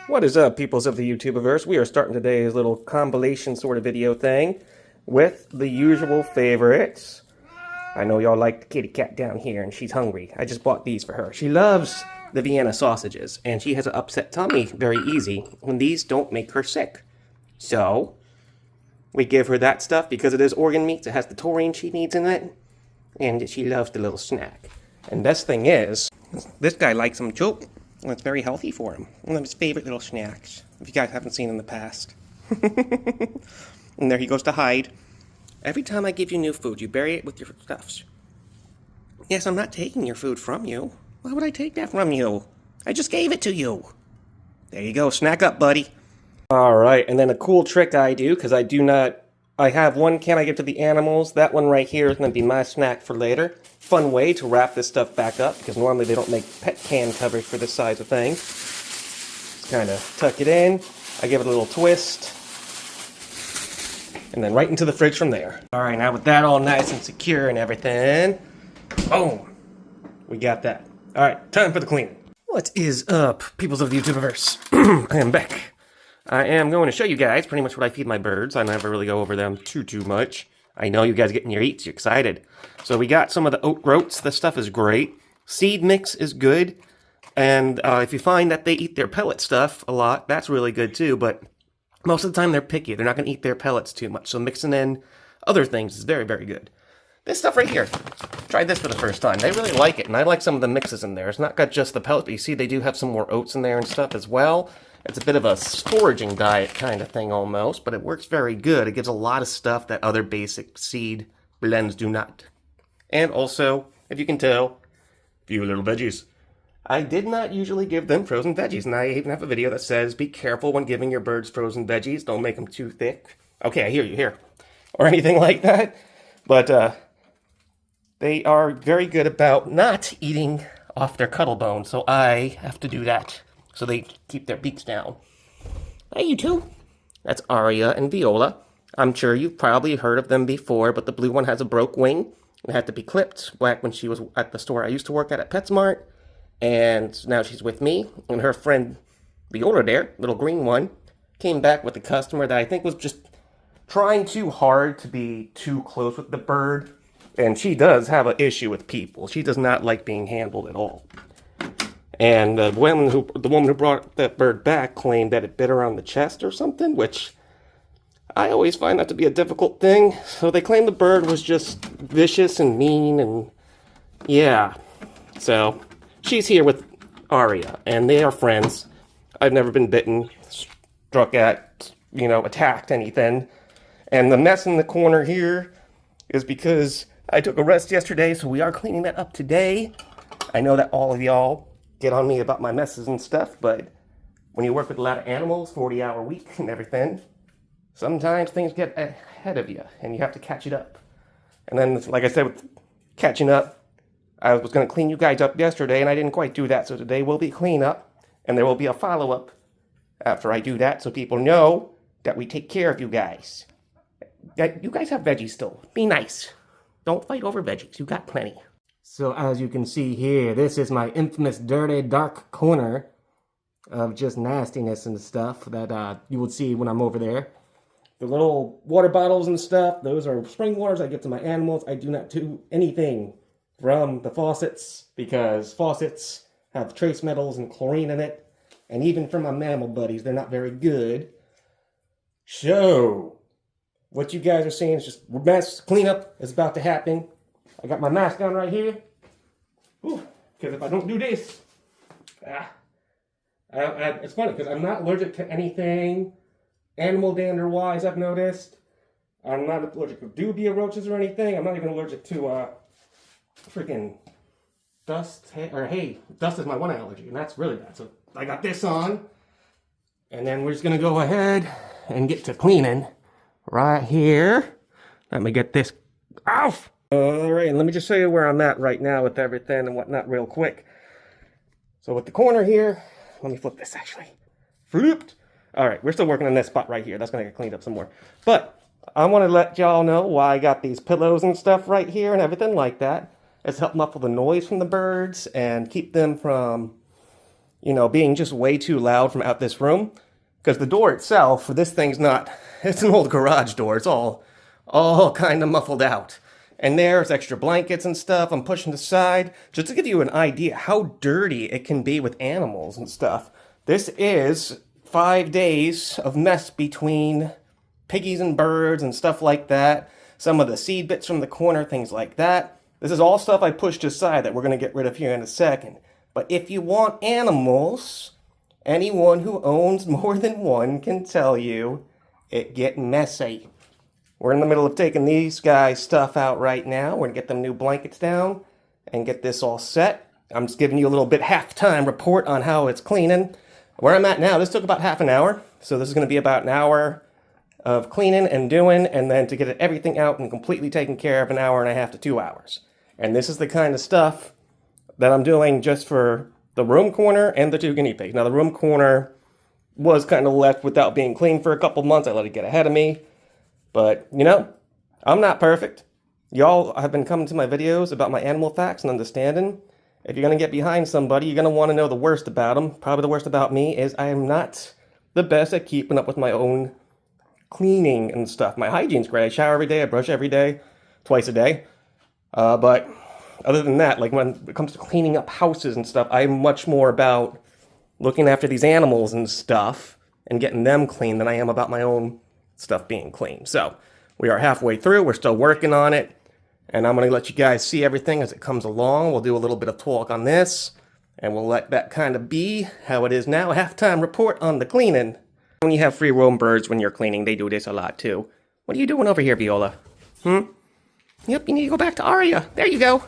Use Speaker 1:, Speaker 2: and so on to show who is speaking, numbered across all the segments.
Speaker 1: What is up, peoples of the YouTubeverse? We are starting today's little compilation sort of video thing with the usual favorites. I know y'all like the kitty cat down here, and she's hungry. I just bought these for her. She loves the Vienna sausages, and she has an upset tummy very easy, and these don't make her sick. So, we give her that stuff because it is organ meat. It has the taurine she needs in it, and she loves the little snack. And best thing is, this guy likes them too. And it's very healthy for him. One of his favorite little snacks, if you guys haven't seen in the past. And there he goes to hide. Every time I give you new food, you bury it with your stuffs. Yes, I'm not taking your food from you. Why would I take that from you? I just gave it to you. There you go, snack up, buddy. Alright, and then a cool trick I do, because I have one can I give to the animals. That one right here is going to be my snack for later. Fun way to wrap this stuff back up, because normally they don't make pet can covers for this size of thing. Just kind of tuck it in. I give it a little twist. And then right into the fridge from there. Alright, now with that all nice and secure and everything, boom! We got that. Alright, time for the cleaning. What is up, peoples of the YouTubeverse? I am back. I am going to show you guys pretty much what I feed my birds. I never really go over them too much. I know you guys are getting your eats, you're excited. So we got some of the oat groats. This stuff is great. Seed mix is good. And if you find that they eat their pellet stuff a lot, that's really good too. But most of the time they're picky. They're not going to eat their pellets too much. So mixing in other things is very, very good. This stuff right here, tried this for the first time. They really like it, and I like some of the mixes in there. It's not got just the pellet, but you see they do have some more oats in there and stuff as well. It's a bit of a foraging diet kind of thing almost, but it works very good. It gives a lot of stuff that other basic seed blends do not. And also, if you can tell, a few little veggies. I did not usually give them frozen veggies, and I even have a video that says, be careful when giving your birds frozen veggies. Don't make them too thick. Okay, I hear you here. Or anything like that. But, they are very good about not eating off their cuddle bone, so I have to do that. So they keep their beaks down. Hey, you two. That's Aria and Viola. I'm sure you've probably heard of them before, but the blue one has a broke wing. It had to be clipped back when she was at the store I used to work at PetSmart. And now she's with me. And her friend Viola there, little green one, came back with a customer that I think was just trying too hard to be too close with the bird. And she does have an issue with people. She does not like being handled at all. And the woman who brought that bird back claimed that it bit her on the chest or something, which I always find that to be a difficult thing. So they claim the bird was just vicious and mean, and yeah. So she's here with Aria, and they are friends. I've never been bitten, struck at, attacked, anything. And the mess in the corner here is because I took a rest yesterday, so we are cleaning that up today. I know that all of y'all get on me about my messes and stuff, but when you work with a lot of animals, 40-hour week and everything, sometimes things get ahead of you, and you have to catch it up. And then, like I said, with catching up, I was going to clean you guys up yesterday, and I didn't quite do that, so today will be cleanup, and there will be a follow-up after I do that, so people know that we take care of you guys. You guys have veggies still. Be nice. Don't fight over veggies. You got plenty. So as you can see here, this is my infamous dirty, dark corner of just nastiness and stuff that you would see when I'm over there. The little water bottles and stuff, those are spring waters I give to my animals. I do not do anything from the faucets because faucets have trace metals and chlorine in it. And even for my mammal buddies, they're not very good. So what you guys are seeing is just mass cleanup is about to happen. I got my mask on right here. Because if I don't do this, it's funny because I'm not allergic to anything animal dander-wise, I've noticed. I'm not allergic to dubia roaches or anything. I'm not even allergic to freaking dust. Hey, dust is my one allergy, and that's really bad. So I got this on, and then we're just going to go ahead and get to cleaning. Right here. Let me get this off. Alright, and let me just show you where I'm at right now with everything and whatnot real quick. So with the corner here, let me flip this actually. Flipped. Alright, we're still working on this spot right here. That's going to get cleaned up some more. But I want to let y'all know why I got these pillows and stuff right here and everything like that. It's help muffle the noise from the birds and keep them from you know, being just way too loud from out this room. Because the door itself, this thing's not, it's an old garage door. It's all kind of muffled out. And there's extra blankets and stuff I'm pushing aside, just to give you an idea how dirty it can be with animals and stuff. This is 5 days of mess between piggies and birds and stuff like that. Some of the seed bits from the corner, things like that. This is all stuff I pushed aside that we're going to get rid of here in a second. But if you want animals, anyone who owns more than one can tell you it get messy. We're in the middle of taking these guys' stuff out right now. We're going to get them new blankets down and get this all set. I'm just giving you a little bit halftime report on how it's cleaning. Where I'm at now, this took about half an hour. So this is going to be about an hour of cleaning and doing, and then to get everything out and completely taken care of, an hour and a half to 2 hours. And this is the kind of stuff that I'm doing just for the room corner and the 2 guinea pigs. Now the room corner was kind of left without being cleaned for a couple months. I let it get ahead of me. But, you know, I'm not perfect. Y'all have been coming to my videos about my animal facts and understanding. If you're going to get behind somebody, you're going to want to know the worst about them. Probably the worst about me is I am not the best at keeping up with my own cleaning and stuff. My hygiene's great. I shower every day. I brush every day, twice a day. But other than that, like when it comes to cleaning up houses and stuff, I'm much more about looking after these animals and stuff and getting them clean than I am about my own stuff being clean. So we are halfway through. We're still working on it. And I'm going to let you guys see everything as it comes along. We'll do a little bit of talk on this. And we'll let that kind of be how it is now. A halftime report on the cleaning. When you have free roam birds when you're cleaning, they do this a lot too. What are you doing over here, Viola? Yep, you need to go back to Aria. There you go.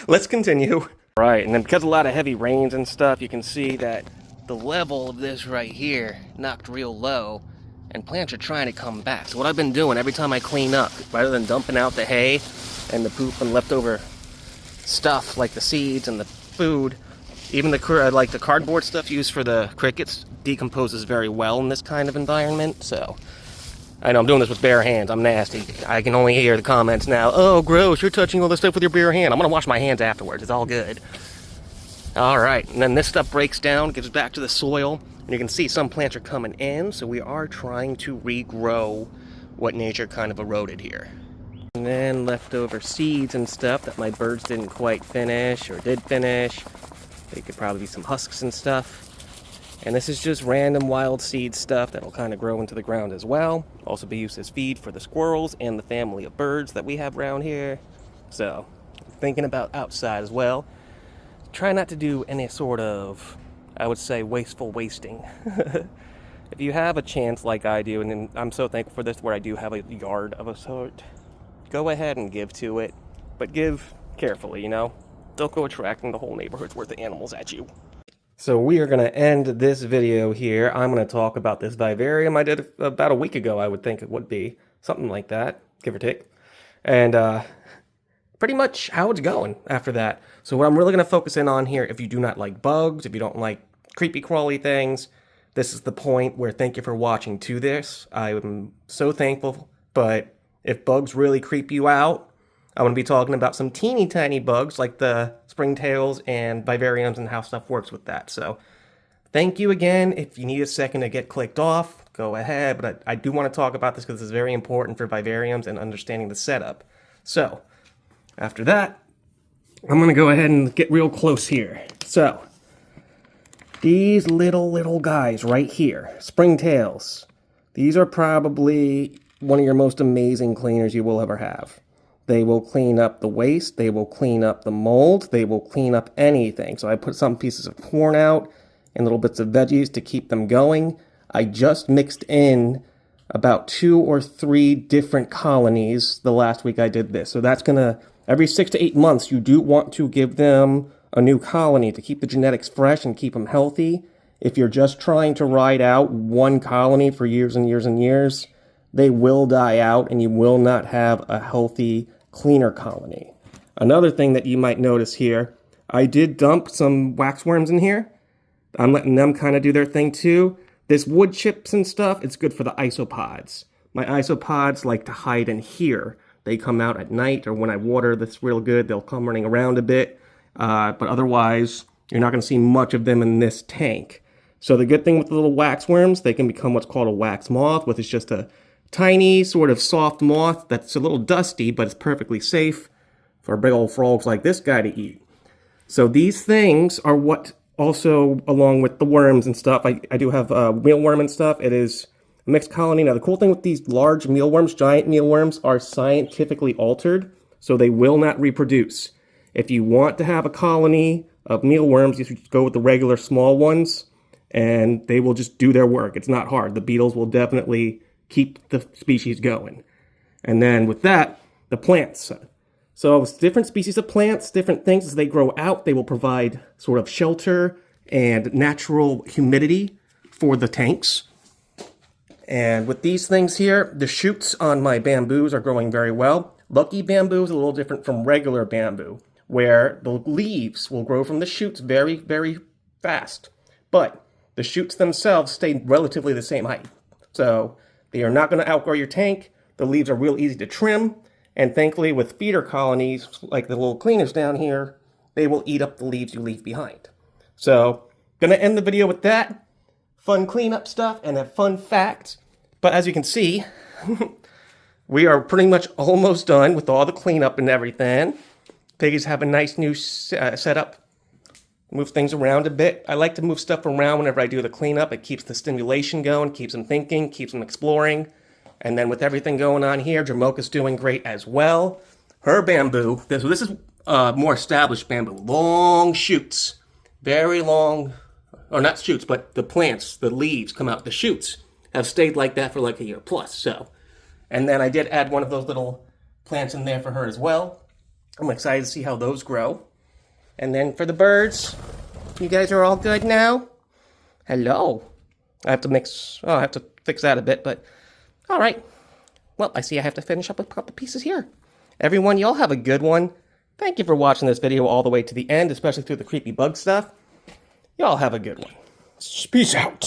Speaker 1: Let's continue. Right, and then because of a lot of heavy rains and stuff, you can see that the level of this right here knocked real low. And plants are trying to come back. So what I've been doing every time I clean up, rather than dumping out the hay and the poop and leftover stuff like the seeds and the food, even like the cardboard stuff used for the crickets decomposes very well in this kind of environment. So I know I'm doing this with bare hands. I'm nasty. I can only hear the comments now. Oh, gross! You're touching all this stuff with your bare hand. I'm gonna wash my hands afterwards. It's all good. All right, and then this stuff breaks down, gives back to the soil. And you can see some plants are coming in, so we are trying to regrow what nature kind of eroded here. And then leftover seeds and stuff that my birds didn't quite finish or did finish. They could probably be some husks and stuff. And this is just random wild seed stuff that'll kind of grow into the ground as well. Also be used as feed for the squirrels and the family of birds that we have around here. So, thinking about outside as well. Try not to do any sort of, I would say, wasteful wasting. If you have a chance like I do, and I'm so thankful for this where I do have a yard of a sort, go ahead and give to it, but give carefully, you know? Don't go attracting the whole neighborhood's worth of animals at you. So we are going to end this video here. I'm going to talk about this vivarium I did about a week ago, I would think it would be. Something like that, give or take. And pretty much how it's going after that. So what I'm really going to focus in on here, if you do not like bugs, if you don't like creepy crawly things, this is the point where thank you for watching to this. I'm so thankful, but if bugs really creep you out, I'm going to be talking about some teeny tiny bugs like the springtails and vivariums and how stuff works with that. So thank you again. If you need a second to get clicked off, go ahead. But I do want to talk about this because this is very important for vivariums and understanding the setup. So after that, I'm going to go ahead and get real close here. So these little guys right here, springtails, these are probably one of your most amazing cleaners you will ever have. They will clean up the waste, they will clean up the mold, they will clean up anything. So I put some pieces of corn out and little bits of veggies to keep them going. I just mixed in about 2 or 3 different colonies the last week I did this. So that's going to, every 6 to 8 months, you do want to give them a new colony to keep the genetics fresh and keep them healthy. If you're just trying to ride out one colony for years and years and years, they will die out and you will not have a healthy, cleaner colony. Another thing that you might notice here, I did dump some waxworms in here. I'm letting them kind of do their thing too. This wood chips and stuff, it's good for the isopods. My isopods like to hide in here. They come out at night or when I water this real good, they'll come running around a bit. But otherwise, You're not going to see much of them in this tank. So the good thing with the little wax worms, they can become what's called a wax moth, which is just a tiny sort of soft moth that's a little dusty, but it's perfectly safe for big old frogs like this guy to eat. So these things are what also, along with the worms and stuff, I do have mealworm and stuff. It is a mixed colony. Now the cool thing with these large mealworms, giant mealworms, are scientifically altered, so they will not reproduce. If you want to have a colony of mealworms, you should go with the regular small ones, and they will just do their work. It's not hard. The beetles will definitely keep the species going. And then with that, the plants. So with different species of plants, different things, as they grow out, they will provide sort of shelter and natural humidity for the tanks. And with these things here, the shoots on my bamboos are growing very well. Lucky bamboo is a little different from regular bamboo, where the leaves will grow from the shoots very, very fast. But the shoots themselves stay relatively the same height. So they are not going to outgrow your tank. The leaves are real easy to trim. And thankfully, with feeder colonies, like the little cleaners down here, they will eat up the leaves you leave behind. So, gonna end the video with that. Fun cleanup stuff and a fun fact. But as you can see, we are pretty much almost done with all the cleanup and everything. Piggies have a nice new setup. Move things around a bit. I like to move stuff around whenever I do the cleanup. It keeps the stimulation going, keeps them thinking, keeps them exploring. And then with everything going on here, Jamocha's doing great as well. Her bamboo, this is more established bamboo. Long shoots. Very long, or not shoots, but the plants, the leaves come out, the shoots have stayed like that for like a year plus. So, and then I did add one of those little plants in there for her as well. I'm excited to see how those grow. And then for the birds, you guys are all good now? Hello. I have to fix that a bit, but all right. Well, I see I have to finish up with a couple pieces here. Everyone, y'all have a good one. Thank you for watching this video all the way to the end, especially through the creepy bug stuff. Y'all have a good one. Peace out.